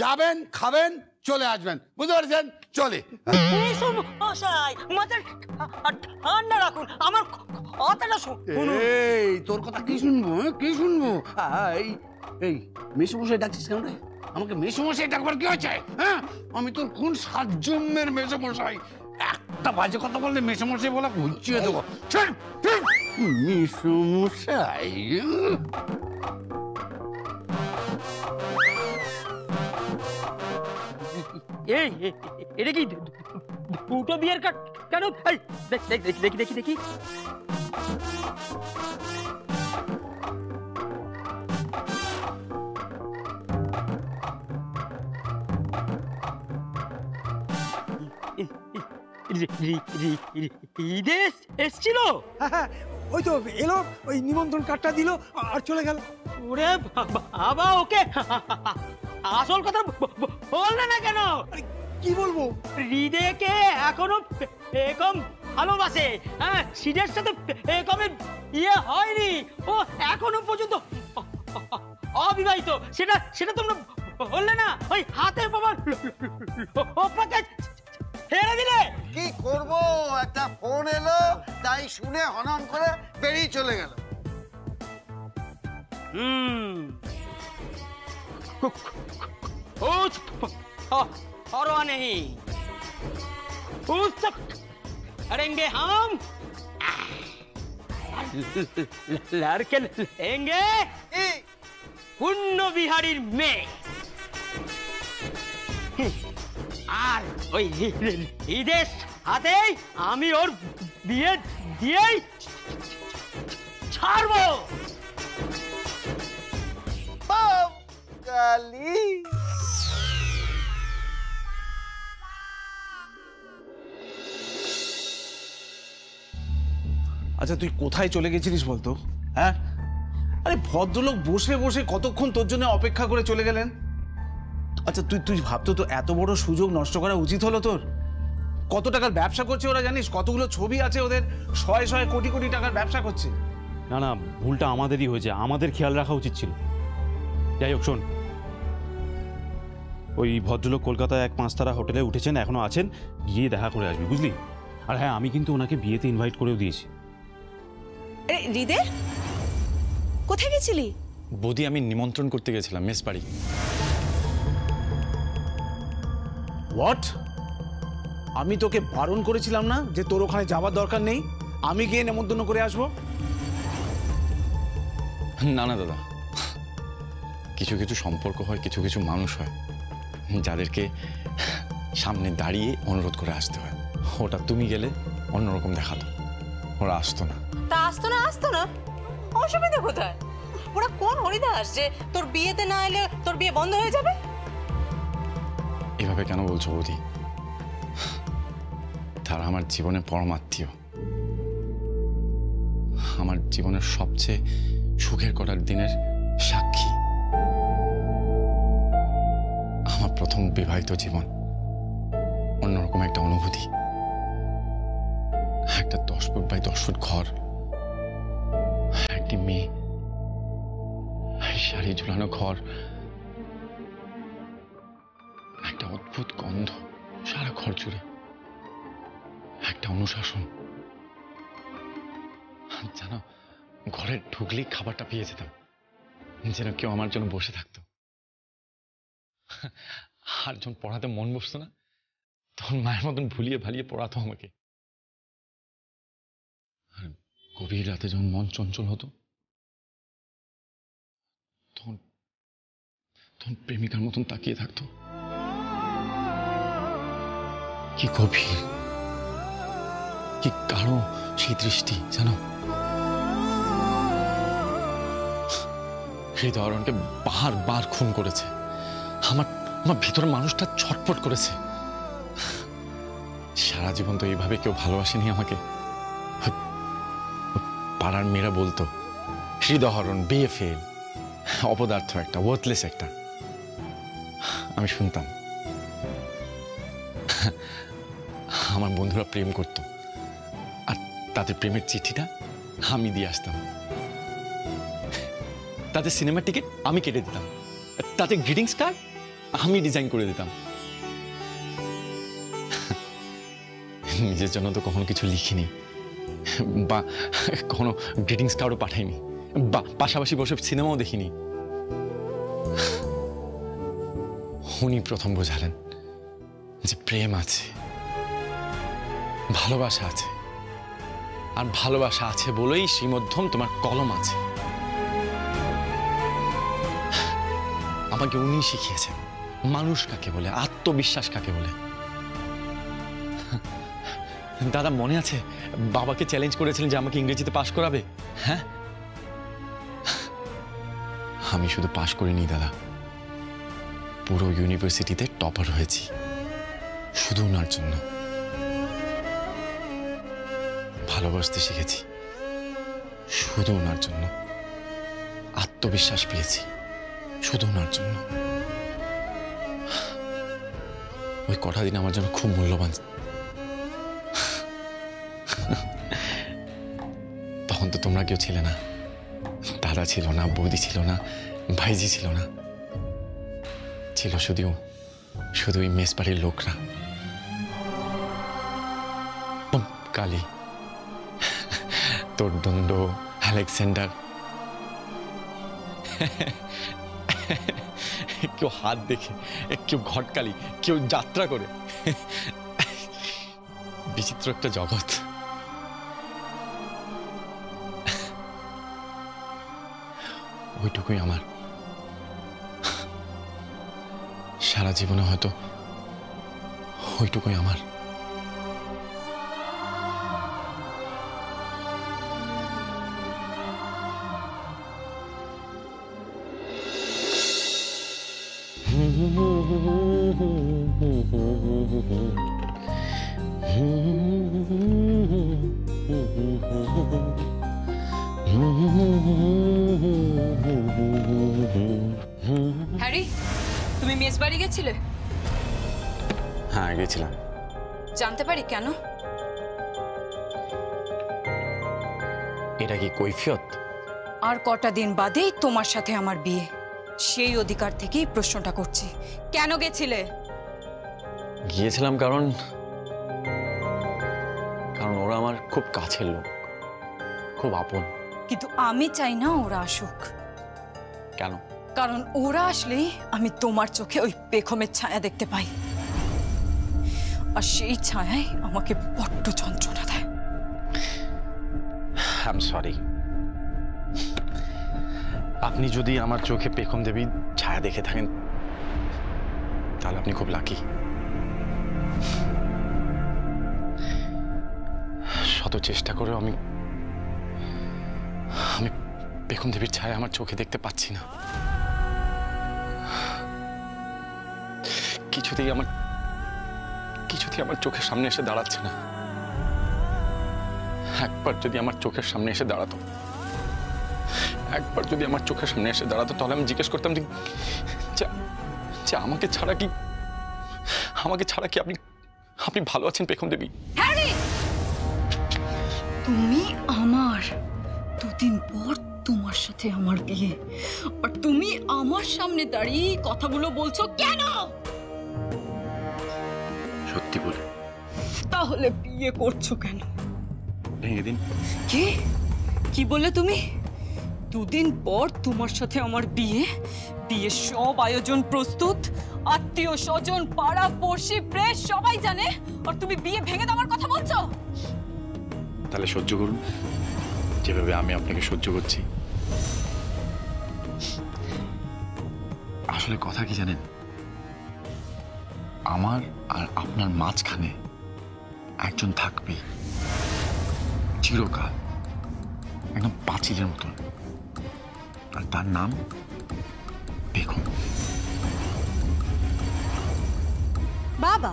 যাবেন, খাবেন, চলে আসবেন, বুঝতে পারছেন? চলে। ঠান্ডা রাখুন, আমার কথাটা শুনুন। এই তোর কথা কি শুনবো? কি শুনবো? এই এই মেসোমশাই ডাকছিস কেন রে? আমাকে মেসোমশাই ডাকবার কি হয়েছে? হ্যাঁ, আমি তোর কোন সাতজন্মের মেসোমশাই? একটা বাজে কথা বললে মেসোমশাই বলা ঘুরছিয়ে দেবো। মেসোমশাই এই এটা কি দুটো বিয়ের কার্ড কেন? দেখি দেখি দেখি দেখি। এসছিল, ওই তো এলো, ওই নিমন্ত্রণ কার্ডটা দিল আর চলে গেল। ওরে বাবা, ওকে আসল কথা বললে না কেন? কি বলবো? হৃদয়কে এখনো এরকম ভালোবাসে। হ্যাঁ, সিডের সাথে এরকমের ইয়ে হয়নি, ও এখনো পর্যন্ত অবিবাহিত। সেটা সেটা তোমরা বললে না? ওই হাতের বাবা ওপাকে ছেড়ে দিলে। কি করব, একটা ফোন এলো, তাই শুনে হনন করে বেরিয়ে চলে গেল। परवाह नहीं, उस तक करेंगे हम, लड़के लेंगे पुण्य बिहारी में। আর ওই ঈদের হাতে আমি ওর বিয়ে দিয়েই ছাড়বো। কালি আচ্ছা তুই কোথায় চলে গেছিলিস বলতো? হ্যাঁ, আরে ভদ্রলোক বসে বসে কতক্ষণ তোর জন্য অপেক্ষা করে চলে গেলেন। আচ্ছা তুই তুই ভাবতো তো এত বড় সুযোগ নষ্ট করা উচিত হলো তোর? কত টাকার ব্যবসা করছে ওরা জানিস? কতগুলো ছবি আছে ওদের, শয়ে শয়ে কোটি কোটি টাকার ব্যবসা করছে। না না, ভুলটা আমাদেরই হয়েছে, আমাদের খেয়াল রাখা উচিত ছিল। যাই হোক শোন, ওই ভদ্রলোক কলকাতায় এক 5 তারা হোটেলে উঠেছেন, এখনো আছেন, গিয়ে দেখা করে আসবি, বুঝলি? আর হ্যাঁ, আমি কিন্তু ওনাকে বিয়েতে ইনভাইট করেও দিয়েছি। হৃদয়, কোথায় গেছিলি? বৌদি, আমি নিমন্ত্রণ করতে গেছিলাম মেস বাড়ি। হোয়াট? আমি তোকে বারণ করেছিলাম না যে তোর ওখানে যাওয়ার দরকার নেই? আমি গিয়ে নেমন্তন্ন করে আসবো? না না দাদা, কিছু কিছু সম্পর্ক হয়, কিছু কিছু মানুষ হয় যাদেরকে সামনে দাঁড়িয়ে অনুরোধ করে আসতে হয়। ওটা তুমি গেলে অন্যরকম দেখাতো, ওরা আসতো না। তা আসতো না, অসুবিধা কোথায়? ওরা কোন হরিদাস যে তোর বিয়েতে না এলে তোর বিয়ে বন্ধ হয়ে যাবে? এভাবে কেন বলছো বৌদি? তারা আমার জীবনে পরমাত্মীয়, আমার জীবনের সবচেয়ে সুখের কটার দিনের সাক্ষী। আমার প্রথম বিবাহিত জীবন, অন্যরকম একটা অনুভূতি। একটা 10 ফুট বাই 10 ফুট ঘর, একটি মেয়ে, শাড়ি ঝুলানো ঘর, একটা অদ্ভুত গন্ধ সারা ঘর জুড়ে, একটা অনুশাসন। জানো, ঘরে ঢুকলেই খাবারটা পেয়ে যেতাম, যেন কেউ আমার জন্য বসে থাকতো। আর যখন পড়াতে মন বসতো না, তখন মায়ের মতন ভুলিয়ে ভালিয়ে পড়াতো আমাকে। আর গভীর রাতে যখন মন চঞ্চল হতো, তখন তখন প্রেমিকার মতন তাকিয়ে থাকতো। কি গভীর, কি গাঢ় সেই দৃষ্টি, জানো? হৃদয়কে বারবার খুন করেছে। আমার আমার ভিতরের মানুষটা ছটফট করেছে। সারা জীবন তো এইভাবে কেউ ভালোবাসেনি আমাকে। পাড়ার মেয়েরা বলতো হৃদয়হরণ, বিয়ে ফেল, অপদার্থ একটা, ওয়ার্থলেস একটা। আমি শুনতাম। আমার বন্ধুরা প্রেম করত, আর তাদের প্রেমের চিঠিটা আমি দিয়ে আসতাম। তাদের সিনেমার টিকিট আমি কেটে দিতাম, তাদের গ্রিটিংস কার্ড আমি ডিজাইন করে দিতাম। নিজের জন্য তো কখনো কিছু লিখিনি বা কখনো গ্রিটিংস কার্ডও পাঠাইনি বা পাশাপাশি বসে সিনেমাও দেখিনি। উনি প্রথম বোঝালেন যে প্রেম আছে, ভালোবাসা আছে, আর ভালোবাসা আছে বলেই শ্রীমধ্যম তোমার কলম আছে। আমাকে উনি শিখিয়েছেন মানুষ কাকে বলে, আত্মবিশ্বাস কাকে বলে। দাদা মনে আছে বাবাকে চ্যালেঞ্জ করেছিলেন যে আমাকে ইংরেজিতে পাশ করাবে? হ্যাঁ, আমি শুধু পাশ করিনি দাদা, পুরো ইউনিভার্সিটিতে টপার হয়েছি শুধু ওনার জন্য। ভালোবাসতে শিখেছি শুধু ওনার জন্য, আত্মবিশ্বাস পেয়েছি শুধু ওনার জন্য। ওই কটা দিন আমার জন্য খুব মূল্যবান। তখন তো তোমরা কেউ ছিলে না, দাদা ছিল না, বৌদি ছিল না, ভাইজি ছিল না, ছিল শুধু ওই মেস বাড়ির লোকরা। কালী, তোর দণ্ড, আলেকজান্ডার, কেউ হাত দেখে, কেউ ঘটকালি, কেউ যাত্রা করে। বিচিত্র একটা জগৎ। ওইটুকুই আমার। সারা জীবনে হয়তো ওইটুকুই আমার। হ্যারি, তুমি মেস বাড়ি গেছিলে? হ্যাঁ গেছিলাম। জানতে পারি কেন? এটা কি কৈফিয়ত? আর কটা দিন বাদেই তোমার সাথে আমার বিয়ে, সেই অধিকার থেকেই প্রশ্নটা করছি। কেন গেছিলে? গিয়েছিলাম কারণ ওরা আমার খুব কাছের লোক, খুব আপন। কিন্তু আমি চাই না ওরা আসুক। কেন? কারণ ওরা আসলেই আমি তোমার চোখে ওই পেখমের ছায়া দেখতে পাই, আর সেই ছায়াই আমাকে বড্ড যন্ত্রণা দেয়। I am sorry. আপনি যদি আমার চোখে পেখম দেবী ছায়া দেখে থাকেন তাহলে আপনি খুব লাকি। শত চেষ্টা করেও আমি পেখম দেবীর ছায়া আমার চোখে দেখতে পাচ্ছি না। কিছুতেই আমার চোখের সামনে এসে দাঁড়াচ্ছে না। একবার যদি আমার চোখের সামনে এসে দাঁড়াতো, তাহলে আমি জিজ্ঞেস করতাম যে আমাকে ছাড়া কি আপনি ভালো আছেন পেখম দেবী? হ্যারি, তুমি আমার, দুদিন পর তোমার সাথে আমার বিয়ে, আর তুমি আমার সামনে দাঁড়িয়ে কথাগুলো বলছো কেন? সত্যি বলে। তাহলে বিয়ে করছো কেন? ভেঙে দিন। কি বললে তুমি? দুদিন পর তোমার সাথে আমার বিয়ে, বিয়ের সব আয়োজন প্রস্তুত, আত্মীয় স্বজন, পাড়া পড়শি, প্রেস সবাই জানে, আর তুমি বিয়ে ভেঙে দেওয়ার কথা বলছো? তাহলে সহ্য করুন যেভাবে আমি আপনাকে সহ্য করছি। আসলে কথা কি জানেন, আমার আর আপনার মাঝখানে একজন থাকবে চিরকাল, একদম পাঁচিলের মতন, আর তার নাম পেখম। বাবা,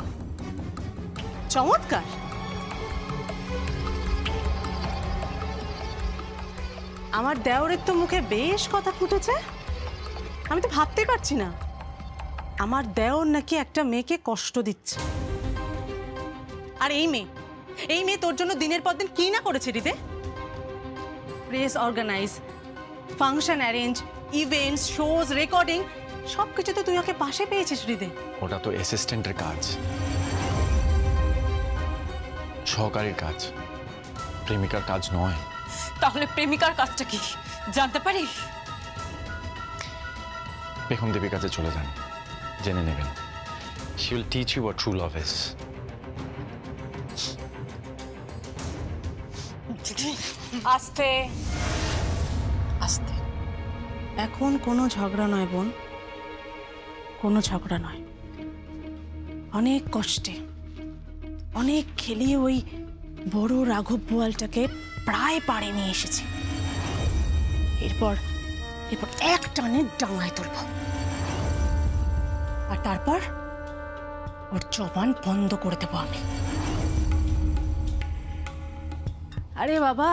চমৎকার। আমার দেওরের তো মুখে বেশ কথা ফুটেছে। আমি তো ভাবতে পারছি না আমার দেওর নাকি একটা মেয়েকে কষ্ট দিচ্ছে। আর এই মেয়ে তোর জন্য দিনের পর দিন কি না করেছে রিতে? Press organise, function arrange, events, shows, recording সবকিছুতে তুই ওকে পাশে পেয়েছিস হৃদয়। ওটা তো অ্যাসিস্ট্যান্টের কাজ, সহকারীর কাজ, প্রেমিকার কাজ নয়। তাহলে প্রেমিকার কাজটা কি জানতে পারি? পেখম দেবীর কাছে চলে যান, জেনে নেবেন। She will teach you what true love is. আস্তে আস্তে। এখন কোনো ঝগড়া নয় বোন, কোনো ঝগড়া নয়। অনেক কষ্টে, অনেক খেলিয়ে ওই বড় রাঘব বোয়ালটাকে প্রায় পাড়ে নিয়ে এসেছে। এরপর এক টানে ডাঙায় তুলব, আর তারপর ওর জবান বন্ধ করে দেবো আমি। আরে বাবা,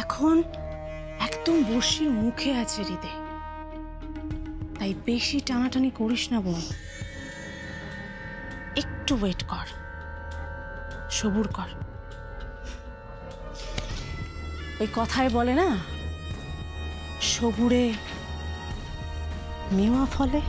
এখন একদম বড়শির মুখে আছে হৃদয়, তাই বেশি টানাটানি করিস না বোন। একটু ওয়েট কর, সবুর কর। ওই কথায় বলে না, সবুরে মেওয়া ফলে।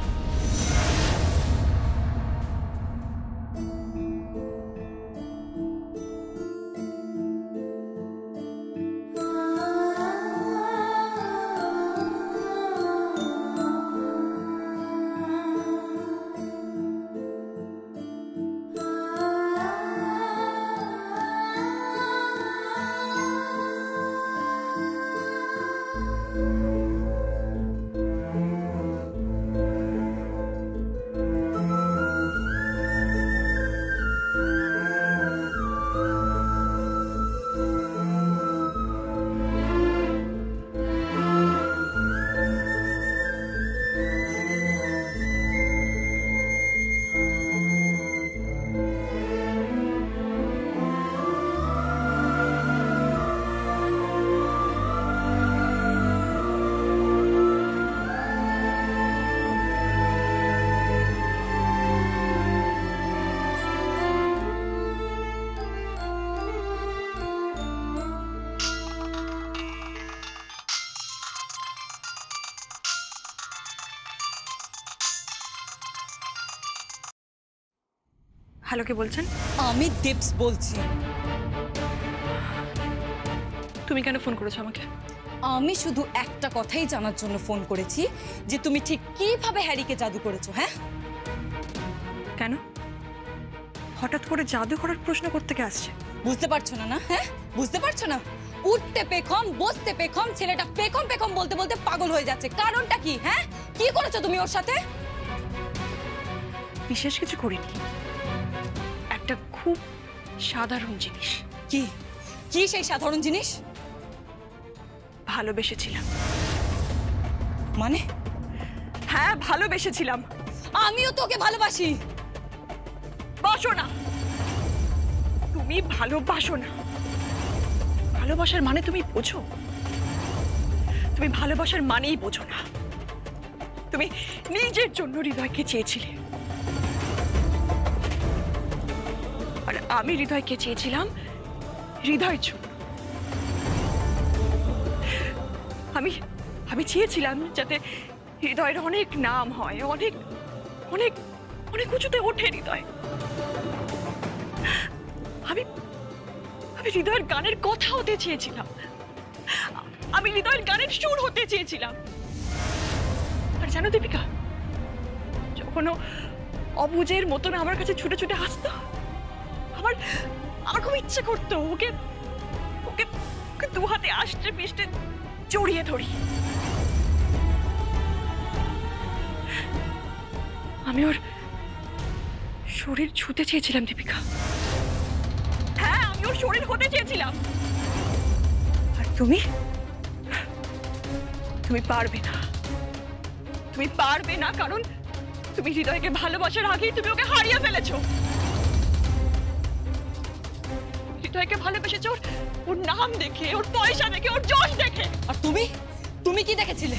হ্যালো, কে বলছেন? আমি দীপস বলছি। তুমি কেন ফোন করেছো আমাকে? আমি শুধু একটা কথাই জানার জন্য ফোন করেছি, যে তুমি ঠিক কিভাবে হ্যারিকে জাদু করেছো। হ্যাঁ, কেন হঠাৎ করে জাদু করার প্রশ্ন করতে কে আসছে? বুঝতে পারছো না? না, হ্যাঁ বুঝতে পারছো না? উঠতে পেখম, বসতে পেখম, ছেলেটা পেখম পেখম বলতে বলতে পাগল হয়ে যাচ্ছে। কারণটা কি? হ্যাঁ, কি করেছো তুমি ওর সাথে? বিশেষ কিছু করিনি, একটা খুব সাধারণ জিনিস। কি কি সেই সাধারণ জিনিস? ভালোবেসেছিলাম। মানে? হ্যাঁ, ভালোবেসেছিলাম। আমিও তোকে ভালোবাসি। বাসো না, তুমি ভালোবাসো না। ভালোবাসার মানে তুমি বোঝো? তুমি ভালোবাসার মানেই বোঝো না। তুমি নিজের জন্য হৃদয়কে চেয়েছিলে, আর আমি হৃদয়কে চেয়েছিলাম হৃদয়ের জন্য। আমি চেয়েছিলাম যাতে হৃদয়ের অনেক নাম হয়, অনেক অনেক অনেক উঁচুতে ওঠে হৃদয়। আমি হৃদয়ের গানের কথা হতে চেয়েছিলাম, আমি হৃদয়ের গানের সুর হতে চেয়েছিলাম। আর জানো দীপিকা, যখন অবুজের মতন আমার কাছে ছুটে ছুটে আসতো, আমার খুব ইচ্ছে করতো ওকে ওকে ওকে দু হাতে আষ্টে পিষ্টে জড়িয়ে ধরি। আমি ওর শরীর ছুঁতে চেয়েছিলাম দীপিকা। হ্যাঁ, আমি ওর শরীর হতে চেয়েছিলাম। আর তুমি পারবে না, তুমি পারবে না, কারণ তুমি হৃদয়কে ভালোবাসার আগেই তুমি ওকে হারিয়ে ফেলেছো। হৃদয়কে ভালোবেসেছো ওর নাম দেখে, ওর পয়সা দেখে, ওর যশ দেখে। আর তুমি কি দেখেছিলে?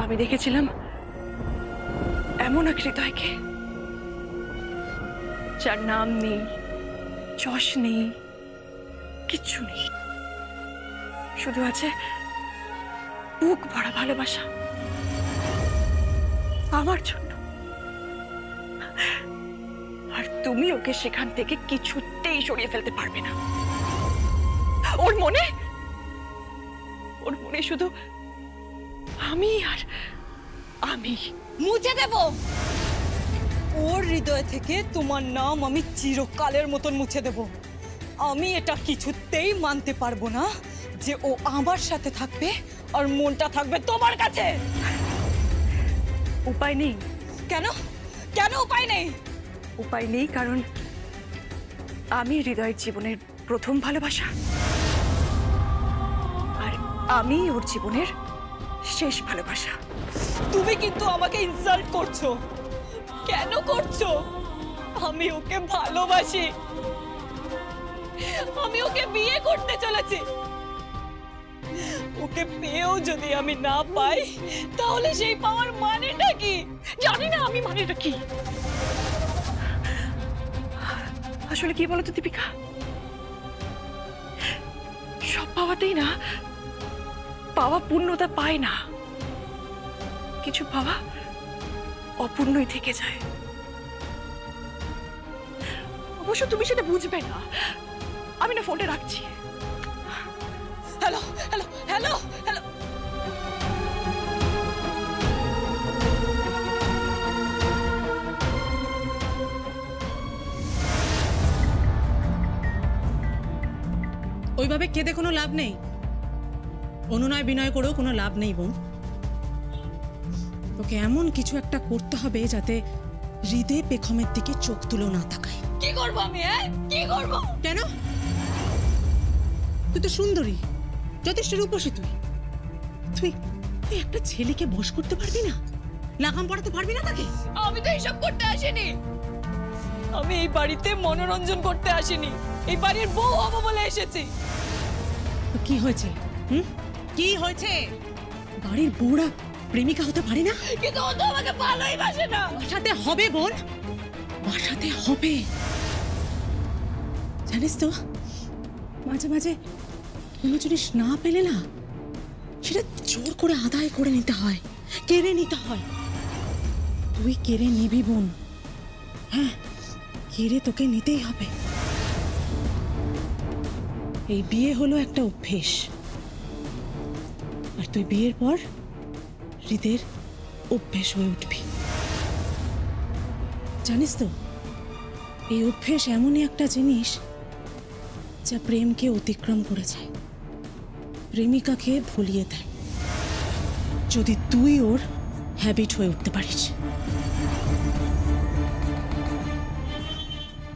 আমি দেখেছিলাম এমন এক হৃদয়কে যার নাম নেই, যশ নেই, কিচ্ছু নেই, শুধু আছে বুক ভরা ভালোবাসা আমার জন্য, আর তুমি ওকে সেখান থেকে কিছুতেই সরিয়ে ফেলতে পারবে না। ওর মনে শুধু আমি আর আমি। মুছে দেব ওর হৃদয় থেকে তোমার নাম আমি চিরকালের মতন মুছে দেব। আমি এটা কিছুতেই মানতে পারবো না যে ও আমার সাথে থাকবে আর মনটা থাকবে তোমার কাছে। উপায় নেই। কেন কেন উপায় নেই? উপায় নেই কারণ আমি হৃদয়ের জীবনের প্রথম ভালোবাসা, আর আমি ওর জীবনের শেষ ভালোবাসা। তুমি কিন্তু আমাকে ইনসাল্ট করছো। কেন করছো? আমি ওকে ভালোবাসি, আমি ওকে বিয়ে করতে চলেছি। ওকে পেয়েও যদি আমি না পাই তাহলে সেই পাওয়ার মানেটা কি? জানি না আমি মানেটা কি। আসলে কি বলতো দীপিকা, সব পাওয়াতেই না পাওয়া পূর্ণতা পায় না, কিছু পাওয়া অপূর্ণই থেকে যায়। অবশ্য তুমি সেটা বুঝবে না। আমি না ফোনটা রাখছি। Hello hello hello hello. ওইভাবে কেঁদে কোনো লাভ নেই, অনুনয় বিনয় করেও কোনো লাভ নেই বোন। তোকে এমন কিছু একটা করতে হবে যাতে হৃদয় পেখমের দিকে চোখ তুলেও না তাকায়। কি করবো আমি? কি করবো? কেন? তুই তো সুন্দরী, যথেষ্ট রূপসী। তুই তুই একটা ছেলেকে বশ করতে পারবি না? লাগাম পড়াতে পারবি না তাকে? আমি তো এইসব করতে আসিনি। আমি এই বাড়িতে মনোরঞ্জন করতে আসিনি, এই বাড়ির বউ হবো বলে এসেছি। কি হয়েছে? কি হয়েছে? বাড়ির বউরা প্রেমিকা হতে পারে না? কিন্তু ও তো আমাকে ভালোই বাসে না। বাসাতে হবে বোন, বাসাতে হবে। জানিস তো মাঝে মাঝে কোনো জিনিস না পেলে না সেটা জোর করে আদায় করে নিতে হয়, কেড়ে নিতে হয়। তুই কেড়ে নিবি বোন, হ্যাঁ কেড়ে তোকে নিতেই হবে। এই বিয়ে হলো একটা অভ্যেস, আর তুই বিয়ের পর হৃদের অভ্যেস হয়ে উঠবি। জানিস তো এই অভ্যেস এমনই একটা জিনিস যা প্রেমকে অতিক্রম করে যায়, প্রেমিকাকে ভুলিয়ে দেয়, যদি তুই ওর হ্যাবিট হয়ে উঠতে পারিস।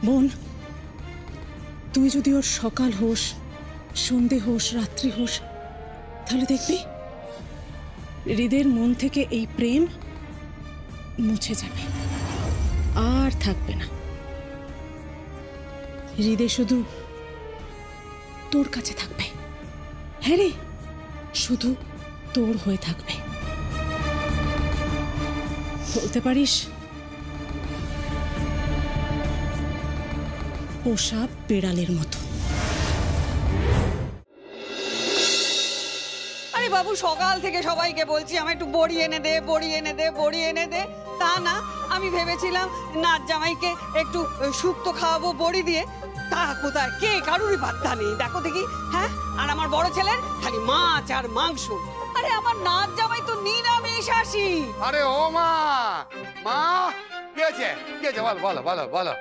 বোন, তুই যদি ওর সকাল হোস, সন্ধে হোস, রাত্রি হোস, তাহলে দেখবি হৃদের মন থেকে এই প্রেম মুছে যাবে, আর থাকবে না। হৃদয় শুধু তোর কাছে থাকবে, হ্যাঁ রে, শুধু তোর হয়ে থাকবে। বলতে পারিস পোষা বেড়ালের মতো। আরে বাবু, সকাল থেকে সবাইকে বলছি আমার একটু বড়ি এনে দে, বড়ি এনে দে, বড়ি এনে দে। তা না, আমি ভেবেছিলাম নাচ জামাইকে একটু শুক্তো খাওয়াবো বড়ি দিয়ে। তা কোথায়, কে কারুরই পাত্তা নেই। দেখো দেখি, হ্যাঁ, আর আমার বড় ছেলের খালি মাছ আর মাংস। আরে আমার নাচ জামাই তো নিরামিষাশী। আরে ও মা, মা কি আছে? কি আছে বলো বলো বলো বলো।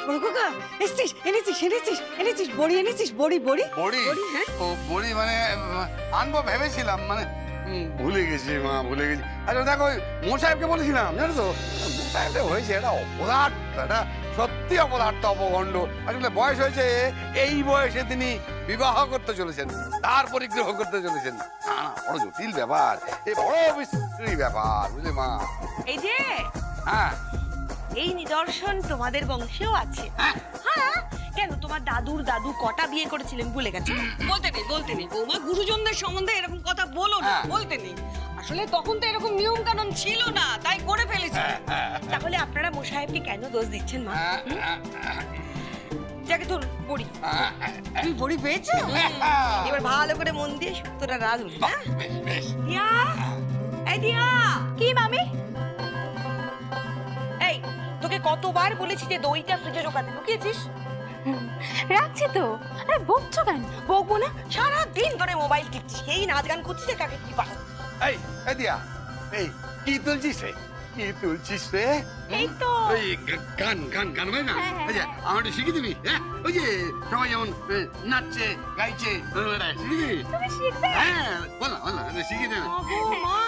বড় কাকা, এসেছিস, এনেছিস এনেছিস এনেছিস বড়ি এনেছিস? বড়ি বড়ি বড়ি? হ্যাঁ, ও বড়ি মানে আনবো ভেবেছিলাম, মানে ভুলে গেছি মা, ভুলে গেছি। আচ্ছা দেখো, মোর সাহেবকে বলেছিলাম, জানো তো মোর সাহেবটা হয়েছে এটা অপদার্থ, এটা সত্যি অপদার্থ, অপগণ্ড। আসলে বয়স হয়েছে, এই বয়সে তিনি বিবাহ করতে চলেছেন, তার পরিগ্রহ করতে চলেছেন। না না, বড় জটিল ব্যাপার, এই বড় বিশ্রী ব্যাপার, বুঝলে মা। এই যে হ্যাঁ, এই নিদর্শন তোমাদের বংশেও আছে। হ্যাঁ, কেন তোমার দাদুর দাদু কটা বিয়ে করেছিলেন ভুলে গেছো? বলতে নেই বৌমা, গুরুজনদের সম্বন্ধে এরকম কথা বলো না, বলতে নেই। আসলে তখন তো এরকম নিয়ম কানুন ছিল না, তাই করে ফেলেছি। তাহলে আপনারা মোসাহেবকে কেন দোষ দিচ্ছেন মা? যাকে তোর বড়ি তুই বড়ি পেয়েছো এবার ভালো করে মন দিয়ে সত্যটা রাঁধুন হ্যাঁ দিয়া এই দিয়া কি মামি? এই তোকে কতবার বলেছি যে দইটা ফ্রিজে ঢোকাতে লুকিয়েছিস রাখছি তো। আরে বকছো কেন? বকবো না, সারা দিন ধরে মোবাইল টিপছিস, এই নাচ গান করছিস কাকে কি পাঠাবো? এই দিয়া, এই কি তুলছিস রে? কি তুলছিস রে? এই তো ওই গান গান গান হয় না? এই যে আমার একটু শিখিয়ে দিবি, হ্যাঁ? ওই যে সবাই যেমন নাচছে গাইছে, শিখিয়ে দিবি? তুমি শিখবে? হ্যাঁ, বল না, শিখিয়ে দে না। মা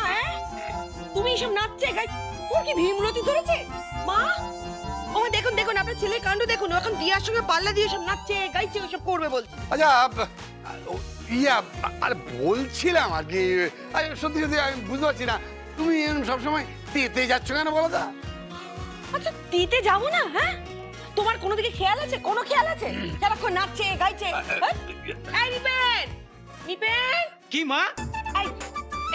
তুমি এসব নাচছে গাই, তোর কি ভীমরতি ধরেছে মা? ও দেখুন দেখুন আপনার ছেলের কাণ্ড দেখুন, এখন দিয়ার সঙ্গে পাল্লা দিয়ে সব নাচছে গাইছে ওসব করবে বলছে। আচ্ছা ইয়া, আর বলছিলাম আর কি, সত্যি সত্যি আমি বুঝতে পারছি না, তুমি সবসময় তেতে যাচ্ছ কেন বলো তো? আচ্ছা দিতে যাবো না? হ্যাঁ তোমার কোনো দিকে খেয়াল আছে? কোনো খেয়াল আছে? সারাক্ষণ নাচছে গাইছে। এই নিপেন, নিপেন কি মা?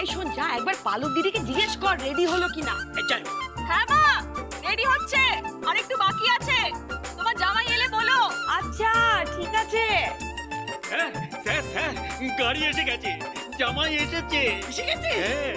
এই শোন, যা একবার পালক দিদিকে জিজ্ঞেস কর রেডি হলো কিনা। চল। হ্যাঁ মা, রেডি হচ্ছে, আর একটু বাকি আছে। তোমার জামাই এলে বলো। আচ্ছা ঠিক আছে। স্যার গাড়ি এসে গেছে, জামাই এসেছে। এসে গেছে? হ্যাঁ।